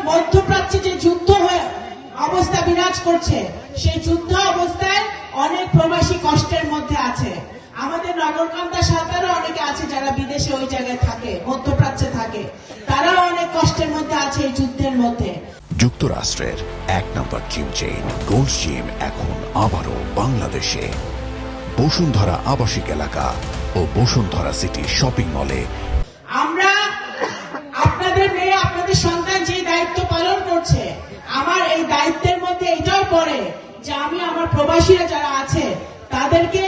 মধ্যপ্রাচ্যে যে যুদ্ধ অবস্থা বিরাজ করছে, সেই যুদ্ধ অবস্থায় অনেক প্রবাসী কষ্টের মধ্যে আছে। আমাদের নগরকান্দা সাঁতারও অনেকে আছে যারা বিদেশে ওই জায়গায় থাকে, মধ্যপ্রাচ্যে থাকে, তারাও অনেক কষ্টের মধ্যে আছে এই যুদ্ধের মধ্যে। যুক্তরাষ্ট্রের 1 নম্বর জিম চেইন গোল্ডস জিম এখন আবারও বাংলাদেশে বসুন্ধরা আবাসিক এলাকা ও বসুন্ধরা সিটি শপিং মলে। আমরা আপনাদের মেয়ে, আপনাদের সন্তান যে দায়িত্ব পালন করছে, আমার এই দায়িত্বের মধ্যে এটাও পড়ে যে আমি আমার প্রবাসীরা যারা আছে তাদেরকে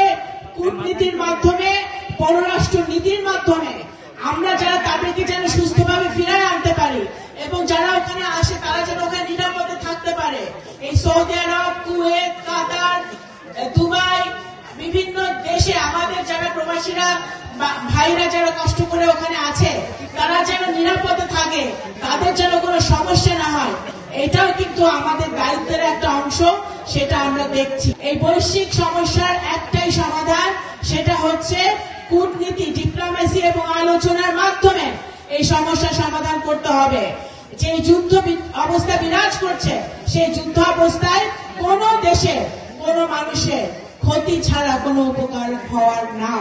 কূটনীতির মাধ্যমে, পররাষ্ট্র নীতির মাধ্যমে আমরা যারা তাদেরকে যেন সুস্থভাবে ফিরায় আনতে পারি এবং যারা ওখানে আসে তারা যেন ওখানে নিরাপদে থাকতে পারে। এই সৌদি আরব, কুয়েত, কাতার, দুবাই, বিভিন্ন দেশে আমাদের যারা প্রবাসীরা ভাইরা যারা কষ্ট করে ওখানে আছে তারা যেন নিরাপদে থাকে, তাদের যেন কোনো সমস্যা না হয়, এটাও কিন্তু আমাদের দায়িত্বের একটা অংশ। সেটা আমরা দেখছি। এই বৈশ্বিক সমস্যার একটাই সমাধান, সেটা হচ্ছে কূটনীতি, ডিপ্লোমেসি এবং আলোচনার মাধ্যমে এই সমস্যার সমাধান করতে হবে। যে যুদ্ধ অবস্থা বিরাজ করছে, সেই যুদ্ধ অবস্থায় কোন দেশে কোন মানুষের ক্ষতি ছাড়া কোনো উপকার হওয়ার না।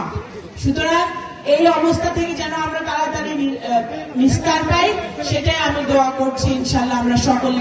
সুতরাং এই অবস্থা থেকে যেন আমরা তাড়াতাড়ি নিস্তার পাই, সেটাই আমি দোয়া করছি। ইনশাআল্লাহ আমরা সকলে